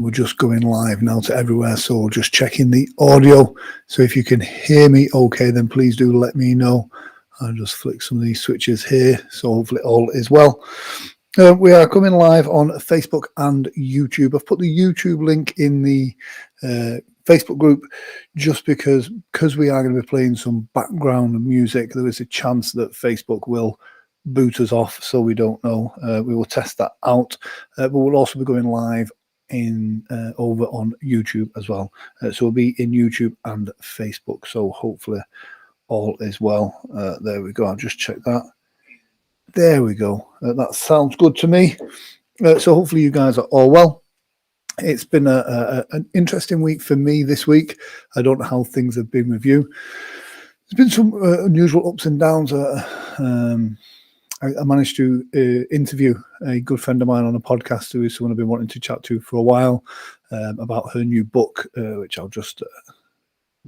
We're just going live now to everywhere, so just checking the audio. So if you can hear me okay, then please do let me know. I'll just flick some of these switches here, so hopefully all is well. We are coming live on Facebook and YouTube. I've put the YouTube link in the Facebook group just because we are going to be playing some background music. There is a chance that Facebook will boot us off, so we don't know. We will test that out, but we'll also be going live in over on YouTube as well. So we'll be in YouTube and Facebook. So hopefully all is well. There we go. I'll just check that. There we go. That sounds good to me. So hopefully you guys are all well. It's been an interesting week for me this week. I don't know how things have been with you. There's been some unusual ups and downs. I managed to interview a good friend of mine on a podcast who is someone I've been wanting to chat to for a while about her new book, which I'll just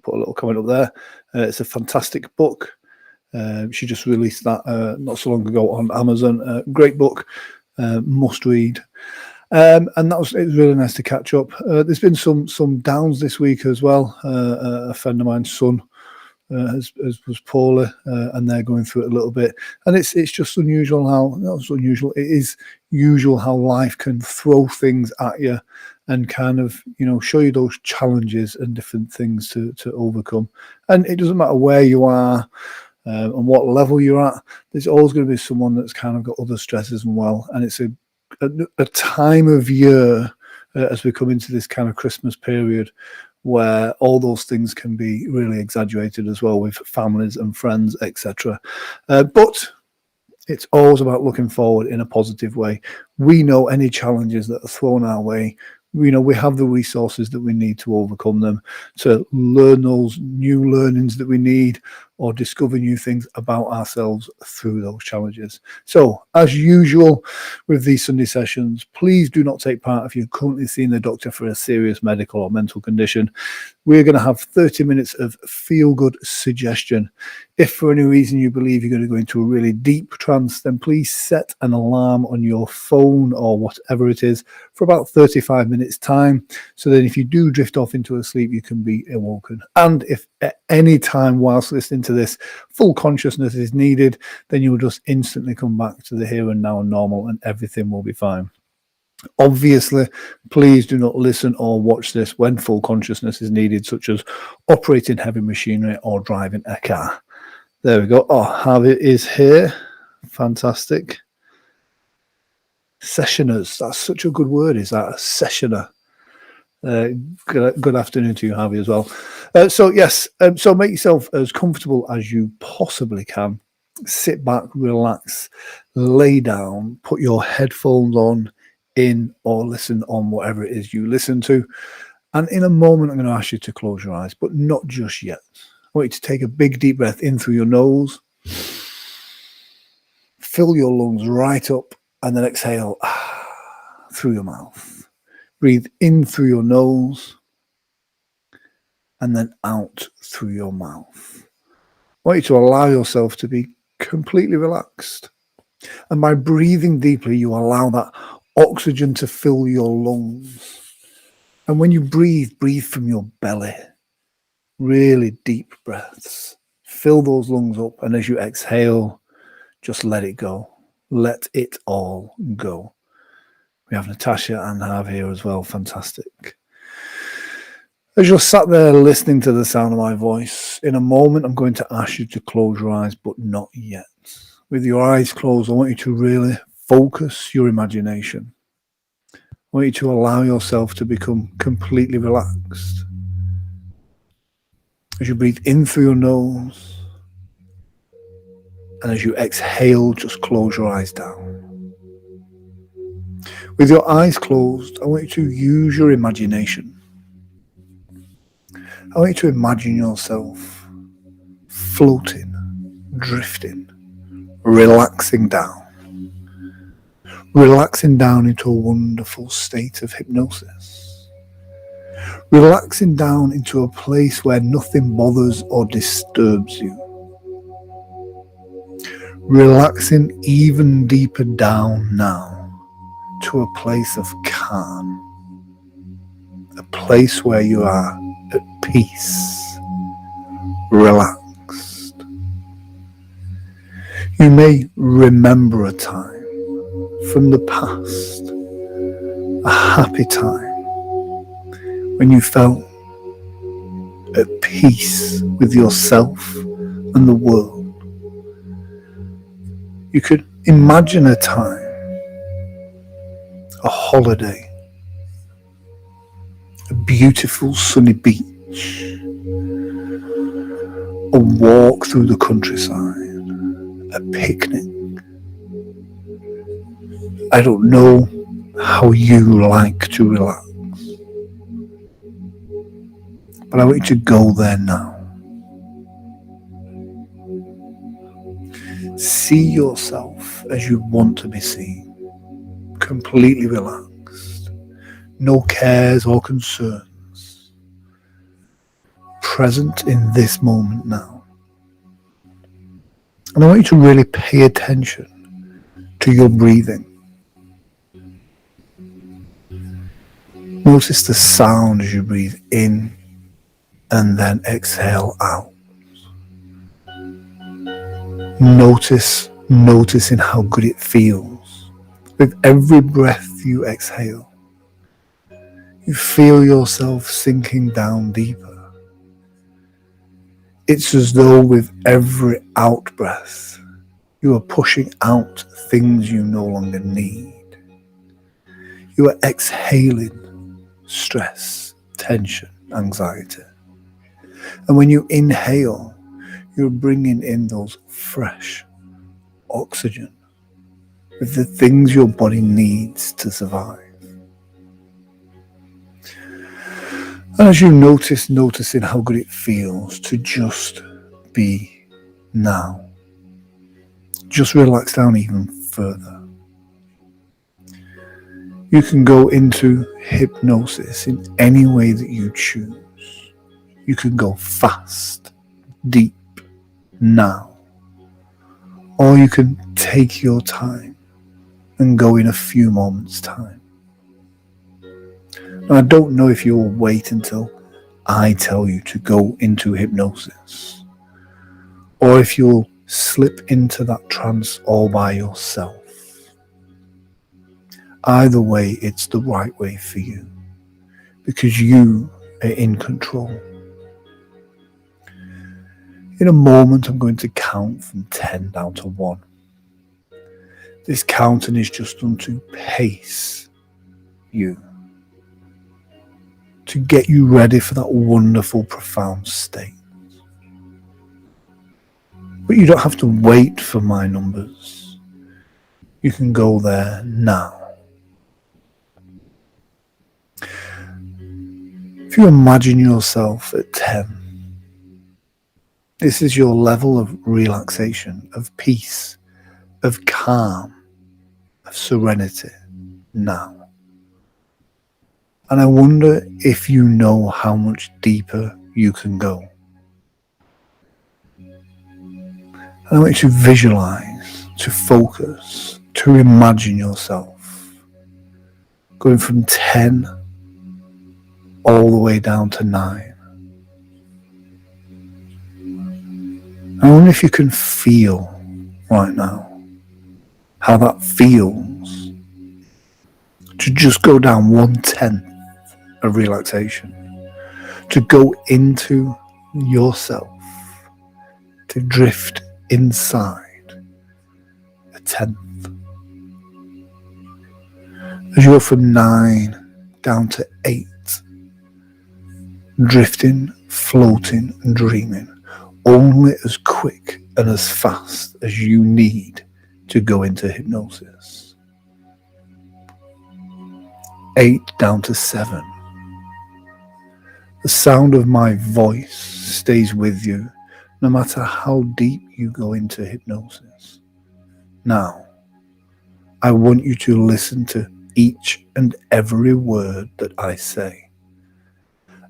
put a little comment up there. It's a fantastic book. She just released that not so long ago on Amazon. Great book, must read. And it was really nice to catch up. There's been some downs this week as well. A friend of mine's son was poorly, and they're going through it a little bit. And it's just unusual how, not so unusual, it is usual how life can throw things at you and kind of, show you those challenges and different things to overcome. And it doesn't matter where you are and what level you're at, there's always going to be someone that's kind of got other stresses as well. And it's a time of year as we come into this kind of Christmas period where all those things can be really exaggerated as well with families and friends, etc. But it's always about looking forward in a positive way. We know any challenges that are thrown our way, we have the resources that we need to overcome them, to learn those new learnings that we need or discover new things about ourselves through those challenges. So, as usual with these Sunday sessions, please do not take part if you're currently seeing the doctor for a serious medical or mental condition. We're going to have 30 minutes of feel-good suggestion. If for any reason you believe you're going to go into a really deep trance, then please set an alarm on your phone or whatever it is for about 35 minutes time. So then if you do drift off into a sleep, you can be awoken. And if at any time whilst listening to this, full consciousness is needed, then you'll just instantly come back to the here and now and normal and everything will be fine. Obviously, please do not listen or watch this when full consciousness is needed, such as operating heavy machinery or driving a car. There we go. Oh, Harvey is here. Fantastic. Sessioners. That's such a good word, is that? A sessioner. Good afternoon to you, Harvey, as well. So make yourself as comfortable as you possibly can. Sit back, relax, lay down, put your headphones on, in or listen on whatever it is you listen to. And in a moment, I'm going to ask you to close your eyes, but not just yet. I want you to take a big deep breath in through your nose, fill your lungs right up, and then exhale through your mouth. Breathe in through your nose and then out through your mouth. I want you to allow yourself to be completely relaxed. And by breathing deeply, you allow that oxygen to fill your lungs. And when you breathe from your belly. Really deep breaths. Fill those lungs up. And as you exhale, just let it go. Let it all go. We have Natasha and Harvey here as well. Fantastic. As you're sat there listening to the sound of my voice, in a moment I'm going to ask you to close your eyes, but not yet. With your eyes closed, I want you to really focus your imagination. I want you to allow yourself to become completely relaxed. As you breathe in through your nose, and as you exhale, just close your eyes down. With your eyes closed, I want you to use your imagination. I want you to imagine yourself floating, drifting, relaxing down into a wonderful state of hypnosis. Relaxing down into a place where nothing bothers or disturbs you. Relaxing even deeper down now to a place of calm. a place where you are at peace, relaxed. You may remember a time from the past, a happy time when you felt at peace with yourself and the world. You could imagine a time, a holiday, a beautiful sunny beach, a walk through the countryside, a picnic. I don't know how you like to relax, but I want you to go there now. See yourself as you want to be seen, completely relaxed, no cares or concerns, present in this moment now. And I want you to really pay attention to your breathing. Notice the sound as you breathe in and then exhale out. Noticing how good it feels. With every breath you exhale, you feel yourself sinking down deeper. It's as though with every out breath, you are pushing out things you no longer need. You are exhaling stress, tension, anxiety. And when you inhale, you're bringing in those fresh oxygen with the things your body needs to survive. And as you noticing how good it feels to just be now, just relax down even further. You can go into hypnosis in any way that you choose. You can go fast, deep, now. Or you can take your time and go in a few moments' time. Now, I don't know if you'll wait until I tell you to go into hypnosis, or if you'll slip into that trance all by yourself. Either way, it's the right way for you, because you are in control. In a moment, I'm going to count from 10 down to 1. This counting is just done to pace you, to get you ready for that wonderful, profound state. But you don't have to wait for my numbers. You can go there now. If you imagine yourself at 10, this is your level of relaxation, of peace, of calm, of serenity now. And I wonder if you know how much deeper you can go. And I want you to visualize, to focus, to imagine yourself going from 10 all the way down to 9. I wonder if you can feel right now how that feels to just go down 1/10 of relaxation, to go into yourself, to drift inside a 10th. As you go from 9 down to 8, drifting, floating and dreaming, only as quick and as fast as you need to go into hypnosis. 8 down to 7. The sound of my voice stays with you no matter how deep you go into hypnosis. Now, I want you to listen to each and every word that I say.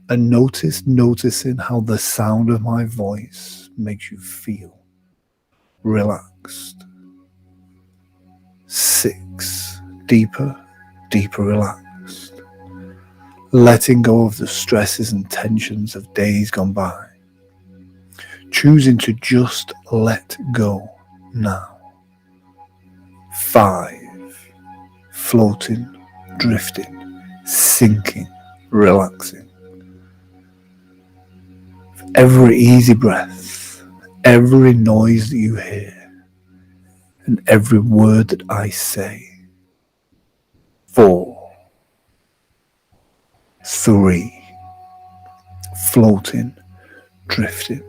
And noticing how the sound of my voice makes you feel relaxed. 6, deeper relaxed. letting go of the stresses and tensions of days gone by, choosing to just let go now. 5, floating, drifting, sinking, relaxing. For every easy breath, every noise that you hear, and every word that I say. 4, 3, floating, drifting,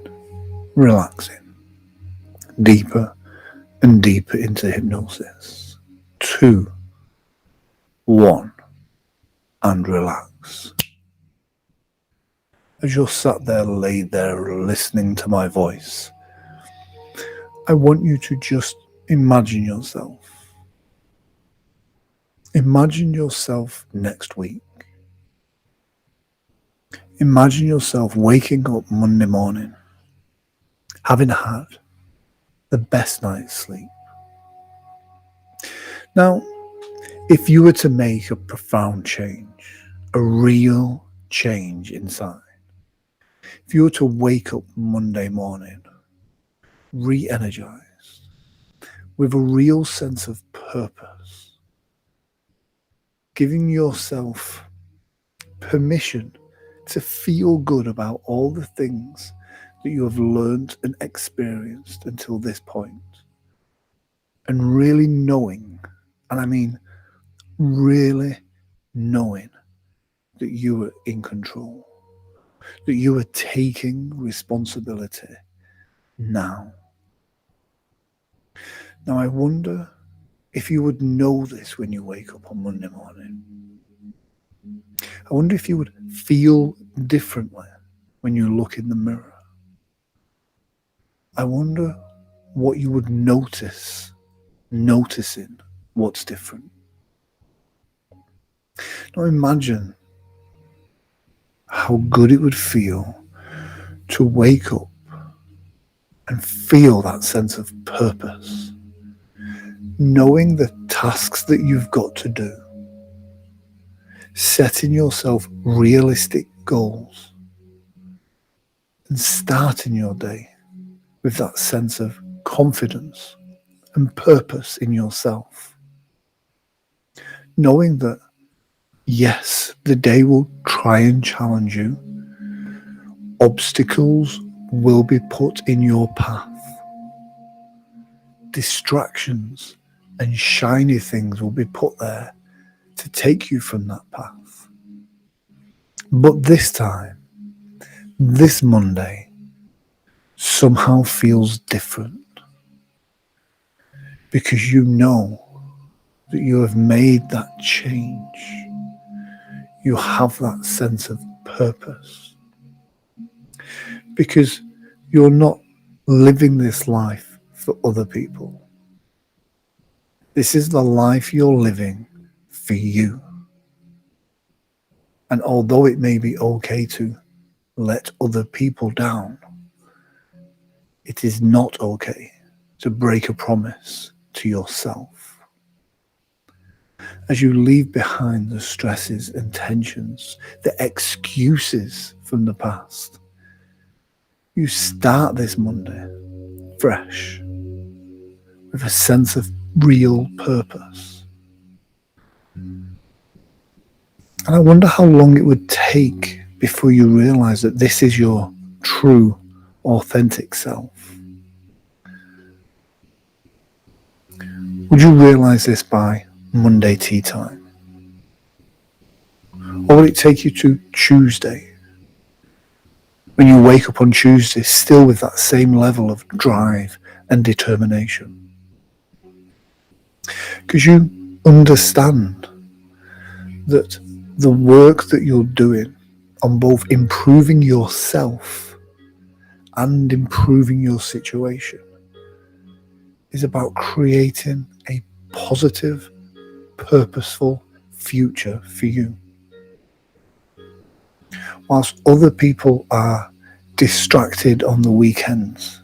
relaxing, deeper and deeper into hypnosis. 2, 1, and relax. As you're sat there, laid there, listening to my voice, I want you to just imagine yourself. Imagine yourself next week. Imagine yourself waking up Monday morning, having had the best night's sleep. Now, if you were to make a profound change, a real change inside, if you were to wake up Monday morning, re-energized, with a real sense of purpose, giving yourself permission to feel good about all the things that you have learned and experienced until this point, and really knowing, and I mean really knowing, that you are in control, that you are taking responsibility now. Now, I wonder if you would know this when you wake up on Monday morning. I wonder if you would feel differently when you look in the mirror. I wonder what you would noticing what's different. Now imagine how good it would feel to wake up and feel that sense of purpose, knowing the tasks that you've got to do, setting yourself realistic goals, and starting your day with that sense of confidence and purpose in yourself. Knowing that, yes, the day will try and challenge you. Obstacles will be put in your path. Distractions and shiny things will be put there to take you from that path. But this time, this Monday, somehow feels different, because you know that you have made that change. You have that sense of purpose, because you're not living this life for other people. This is the life you're living for you. And although it may be okay to let other people down, it is not okay to break a promise to yourself. As you leave behind the stresses and tensions, the excuses from the past, you start this Monday fresh, with a sense of real purpose. And I wonder how long it would take before you realize that this is your true, authentic self. Would you realize this by Monday tea time? Or will it take you to Tuesday, when you wake up on Tuesday still with that same level of drive and determination? Because you understand that the work that you're doing on both improving yourself and improving your situation is about creating a positive, purposeful future for you. Whilst other people are distracted on the weekends,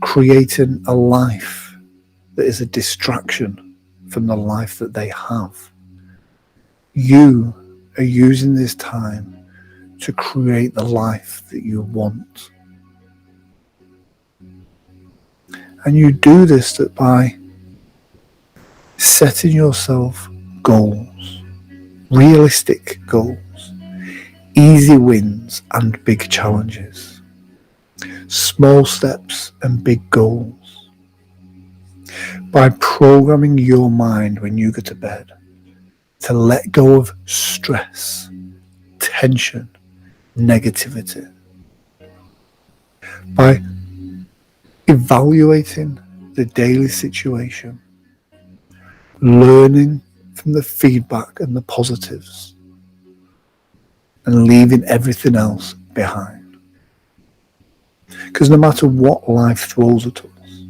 creating a life that is a distraction from the life that they have, you are using this time to create the life that you want. And you do this by setting yourself goals, realistic goals, easy wins and big challenges, small steps and big goals. By programming your mind when you go to bed to let go of stress, tension, negativity. By evaluating the daily situation, learning from the feedback and the positives, and leaving everything else behind. Because no matter what life throws at us,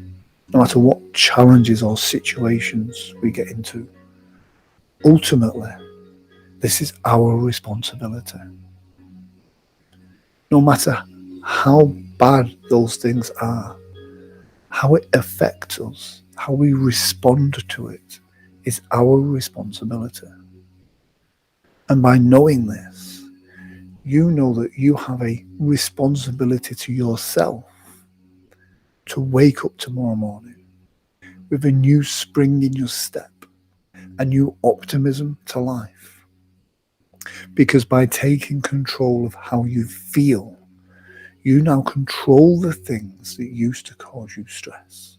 no matter what challenges or situations we get into, ultimately, this is our responsibility. No matter how bad those things are, how it affects us, how we respond to it, is our responsibility. And by knowing this, you know that you have a responsibility to yourself to wake up tomorrow morning with a new spring in your step, a new optimism to life. Because by taking control of how you feel, you now control the things that used to cause you stress.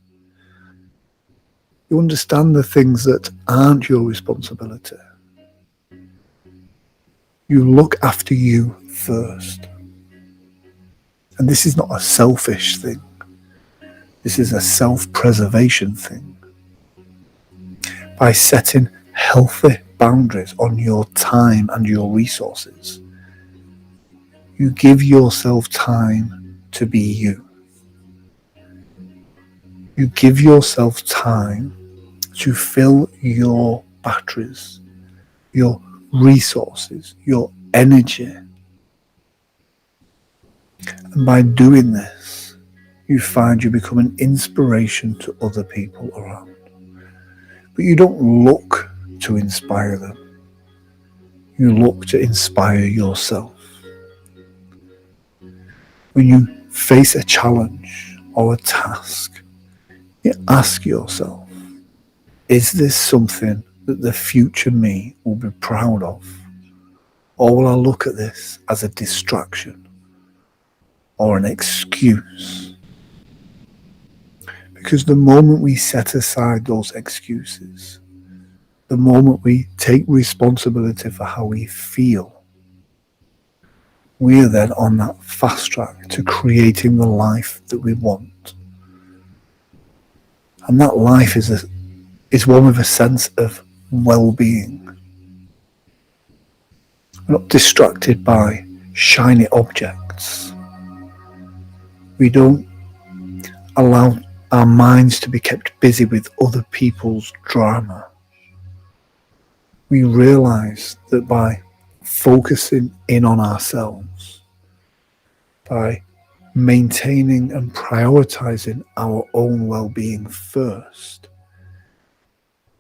You understand the things that aren't your responsibility. You look after you first. And this is not a selfish thing. This is a self-preservation thing. By setting healthy boundaries on your time and your resources, you give yourself time to be you. You give yourself time to fill your batteries, your resources, your energy. And by doing this, you find you become an inspiration to other people around. But you don't look to inspire them. You look to inspire yourself. When you face a challenge or a task, you ask yourself, is this something that the future me will be proud of? Or will I look at this as a distraction or an excuse? Because the moment we set aside those excuses, the moment we take responsibility for how we feel, we are then on that fast track to creating the life that we want. And that life is one with a sense of well-being. We're not distracted by shiny objects. We don't allow our minds to be kept busy with other people's drama. We realize that by focusing in on ourselves, by maintaining and prioritizing our own well-being first,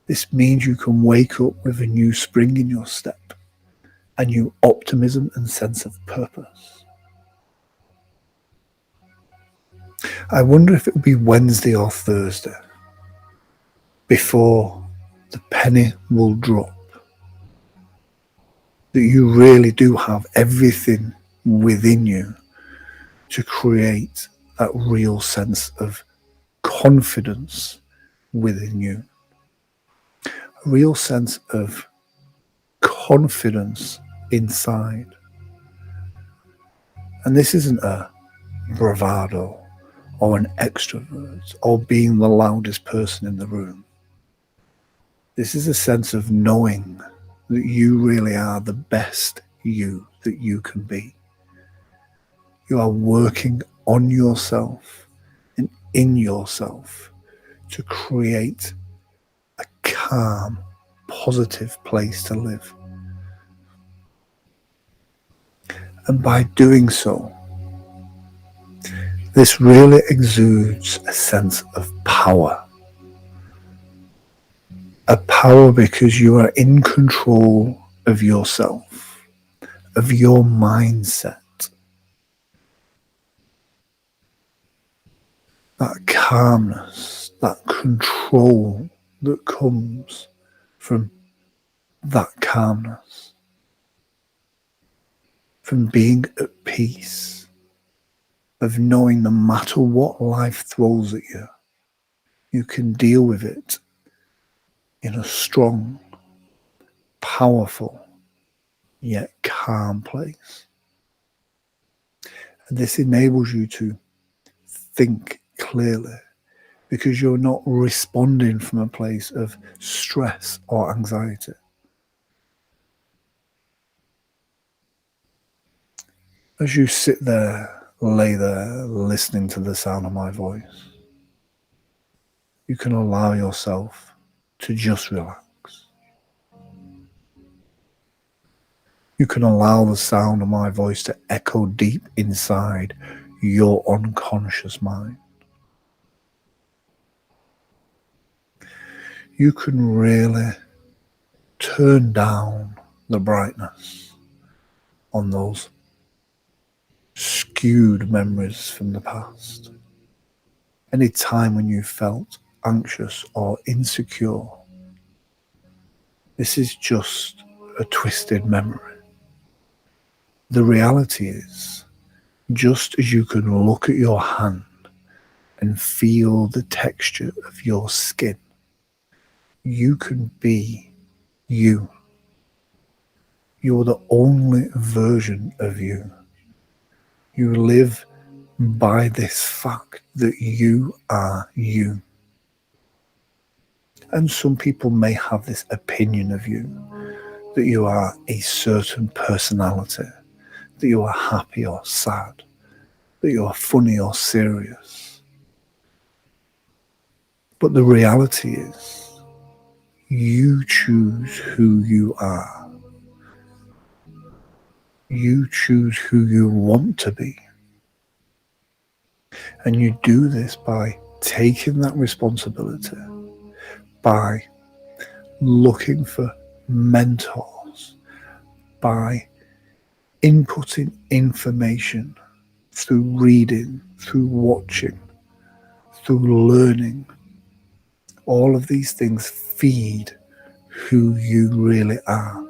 this means you can wake up with a new spring in your step, a new optimism and sense of purpose. I wonder if it will be Wednesday or Thursday before the penny will drop that you really do have everything within you to create that real sense of confidence within you. A real sense of confidence inside. And this isn't a bravado or an extrovert or being the loudest person in the room. This is a sense of knowing that you really are the best you that you can be. You are working on yourself and in yourself to create a calm, positive place to live. And by doing so, this really exudes a sense of power. A power because you are in control of yourself. of your mindset. That calmness, that control that comes from that calmness, from being at peace, of knowing no matter what life throws at you, you can deal with it in a strong, powerful, yet calm place. And this enables you to think clearly because you're not responding from a place of stress or anxiety. As you sit there, lay there, listening to the sound of my voice, you can allow yourself to just relax. You can allow the sound of my voice to echo deep inside your unconscious mind. You can really turn down the brightness on those skewed memories from the past. Any time when you felt anxious or insecure, this is just a twisted memory. The reality is, just as you can look at your hand and feel the texture of your skin, you can be you. You're the only version of you. You live by this fact that you are you. And some people may have this opinion of you, that you are a certain personality, that you are happy or sad, that you are funny or serious. But the reality is, you choose who you are. You choose who you want to be. And you do this by taking that responsibility, by looking for mentors, by inputting information through reading, through watching, through learning. All of these things feed who you really are.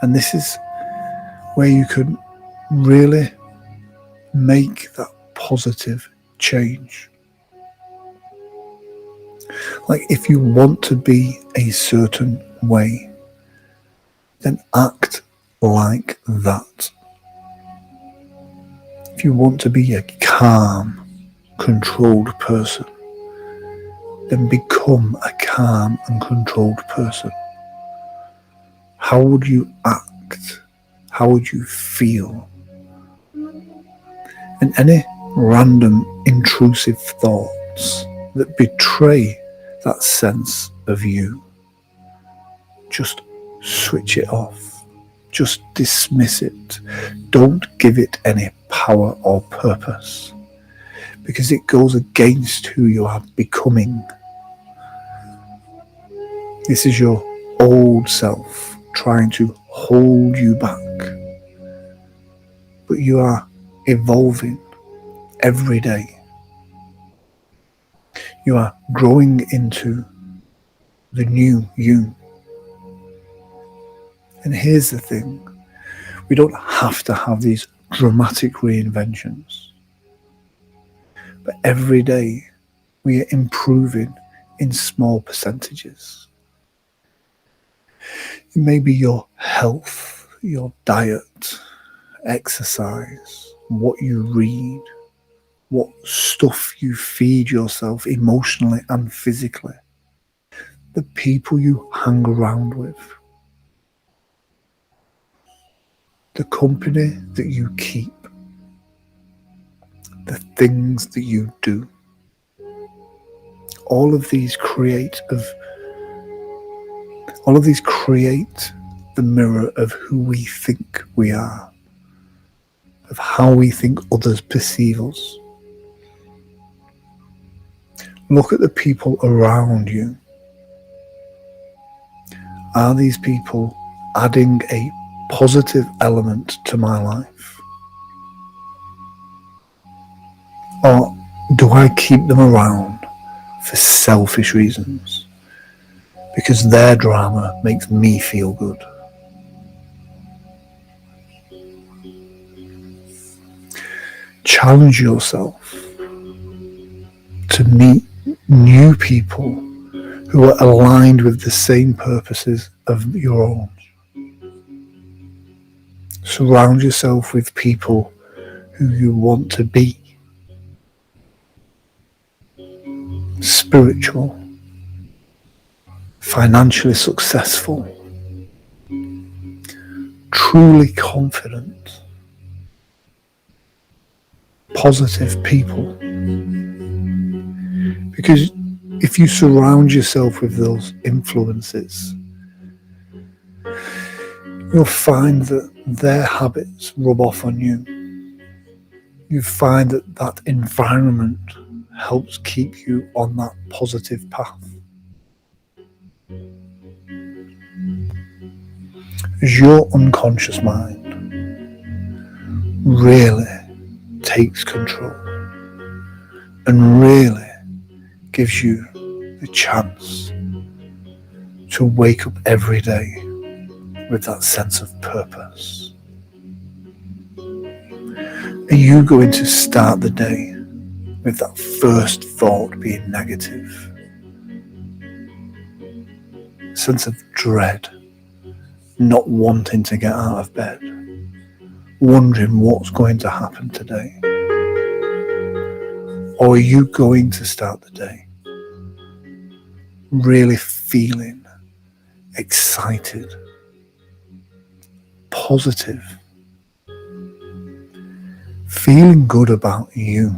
And this is where you can really make that positive change. Like if you want to be a certain way, then act like that. If you want to be a calm, controlled person, then become a calm and controlled person. How would you act? How would you feel? And any random intrusive thoughts that betray that sense of you, just switch it off. Just dismiss it. Don't give it any power or purpose, because it goes against who you are becoming. This is your old self trying to hold you back. But you are evolving every day. You are growing into the new you. And here's the thing, we don't have to have these dramatic reinventions. But every day we are improving in small percentages. It may be your health, your diet, exercise, what you read, what stuff you feed yourself emotionally and physically, the people you hang around with, the company that you keep, the things that you do. All of these create the mirror of who we think we are, of how we think others perceive us. Look at the people around you. Are these people adding a positive element to my life? Or do I keep them around for selfish reasons? Because their drama makes me feel good. Challenge yourself to meet new people who are aligned with the same purposes of your own. Surround yourself with people who you want to be. Spiritual, financially successful, truly confident, positive people. Because if you surround yourself with those influences, you'll find that their habits rub off on you. You find that that environment helps keep you on that positive path. As your unconscious mind really takes control and really gives you the chance to wake up every day with that sense of purpose. Are you going to start the day with that first thought being negative? Sense of dread, not wanting to get out of bed, wondering what's going to happen today? Or are you going to start the day really feeling excited, positive, feeling good about you,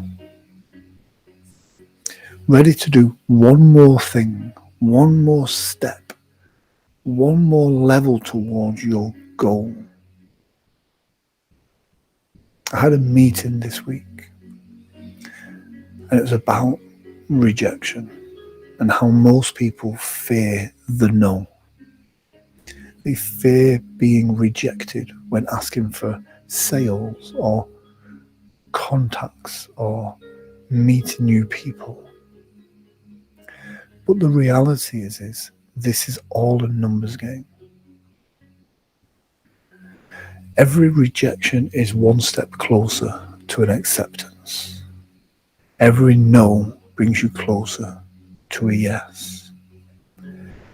ready to do one more thing, one more step, one more level towards your goal? I had a meeting this week, and it was about rejection and how most people fear the no. They fear being rejected when asking for sales or contacts or meeting new people. But the reality is this is all a numbers game. Every rejection is one step closer to an acceptance. Every no brings you closer to a yes.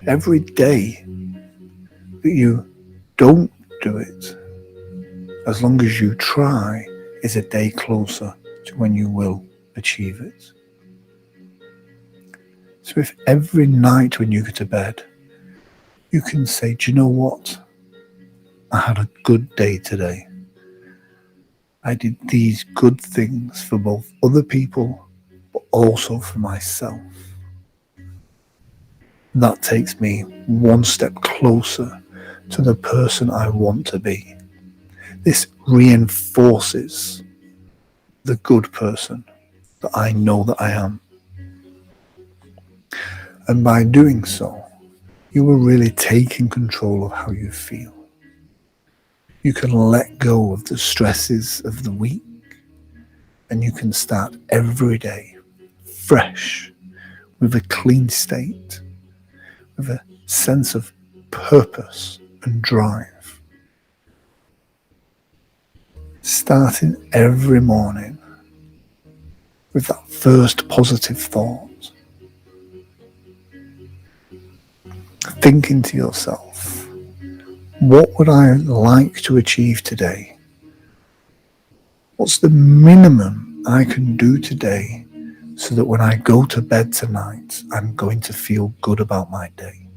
Every day that you don't do it, as long as you try, is a day closer to when you will achieve it. So if every night when you go to bed, you can say, do you know what? I had a good day today. I did these good things for both other people, but also for myself. That takes me one step closer to the person I want to be. This reinforces the good person that I know that I am. And by doing so, you are really taking control of how you feel. You can let go of the stresses of the week, and you can start every day fresh, with a clean state, with a sense of purpose and drive. Starting every morning with that first positive thought. Thinking to yourself, what would I like to achieve today? What's the minimum I can do today so that when I go to bed tonight, I'm going to feel good about my day?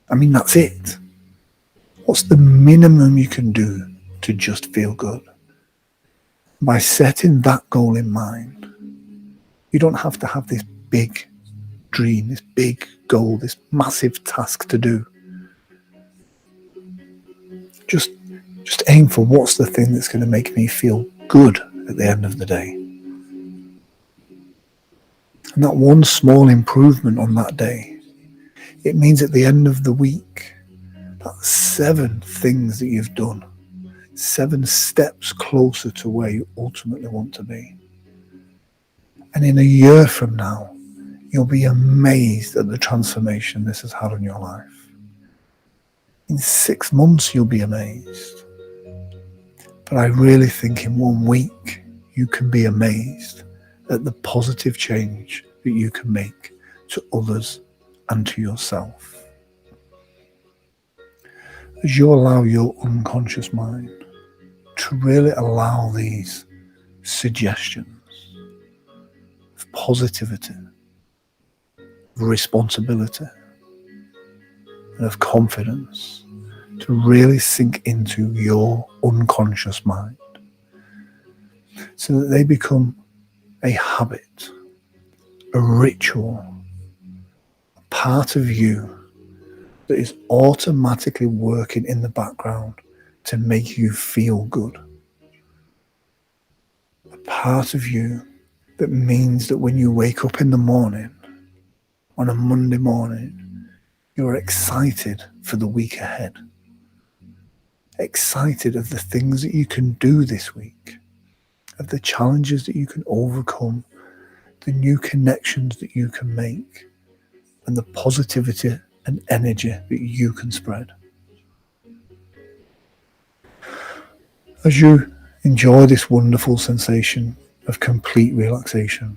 I mean, that's it. What's the minimum you can do to just feel good? By setting that goal in mind, you don't have to have this big dream, this big goal, this massive task to do. Just aim for what's the thing that's going to make me feel good at the end of the day. And that one small improvement on that day, it means at the end of the week, That's 7 things that you've done. 7 steps closer to where you ultimately want to be. And in a year from now, you'll be amazed at the transformation this has had on your life. In 6 months, you'll be amazed. But I really think in 1 week, you can be amazed at the positive change that you can make to others and to yourself. As you allow your unconscious mind to really allow these suggestions of positivity, of responsibility, and of confidence to really sink into your unconscious mind, so that they become a habit, a ritual, a part of you that is automatically working in the background to make you feel good. A part of you that means that when you wake up in the morning, on a Monday morning, you're excited for the week ahead. Excited of the things that you can do this week, of the challenges that you can overcome, the new connections that you can make, and the positivity and energy that you can spread. As you enjoy this wonderful sensation of complete relaxation,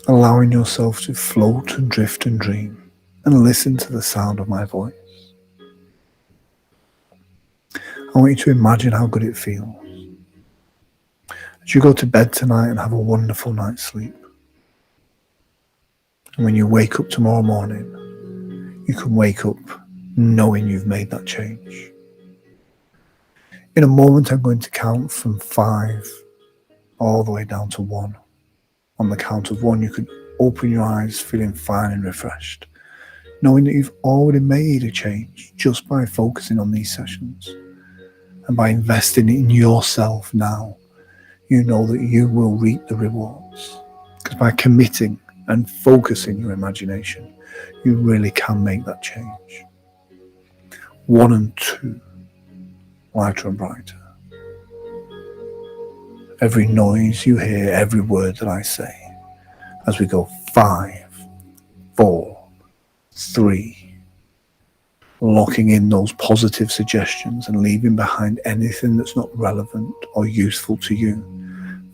allowing yourself to float and drift and dream, and listen to the sound of my voice, I want you to imagine how good it feels as you go to bed tonight and have a wonderful night's sleep. And when you wake up tomorrow morning, you can wake up knowing you've made that change. In a moment, I'm going to count from 5 all the way down to 1. On the count of 1, you can open your eyes feeling fine and refreshed, knowing that you've already made a change just by focusing on these sessions. And by investing in yourself now, you know that you will reap the rewards. Because by committing and focusing your imagination, you really can make that change. 1 and 2, lighter and brighter. Every noise you hear, every word that I say, as we go 5, 4, 3, locking in those positive suggestions and leaving behind anything that's not relevant or useful to you.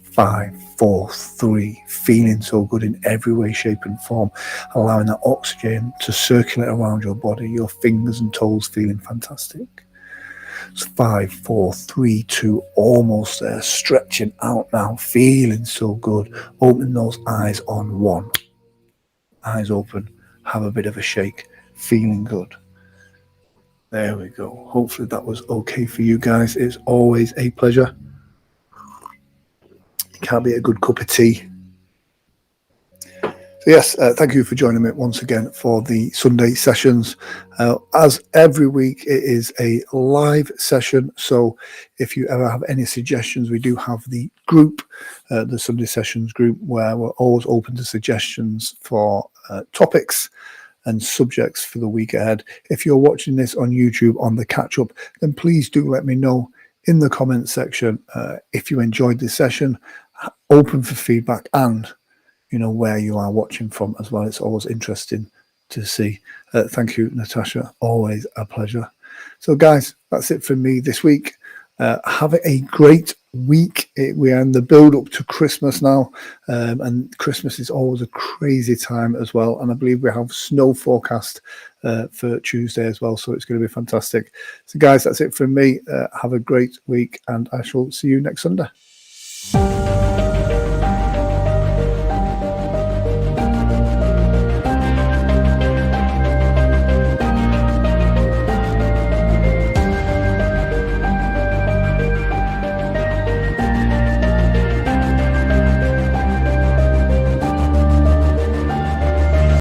5, 4, 3, feeling so good in every way, shape and form, allowing that oxygen to circulate around your body, your fingers and toes feeling fantastic. So 5, 4, 3, 2, almost there, stretching out now, feeling so good, opening those eyes on 1. Eyes open, have a bit of a shake, feeling good. There we go. Hopefully that was okay for you guys. It's always a pleasure. It can't be a good cup of tea. So yes, thank you for joining me once again for the Sunday sessions. As every week, it is a live session. So if you ever have any suggestions, we do have the group, the Sunday sessions group, where we're always open to suggestions for topics and subjects for the week ahead. If you're watching this on YouTube on the catch up, then please do let me know in the comments section if you enjoyed this session, open for feedback, and you know where you are watching from as well. It's always interesting to see. Thank you, Natasha. Always a pleasure. So guys, that's it from me this week. Have a great week. We are in the build up to Christmas now, and Christmas is always a crazy time as well. And I believe we have snow forecast for Tuesday as well, so it's going to be fantastic. So guys, that's it from me. Have a great week, and I shall see you next Sunday.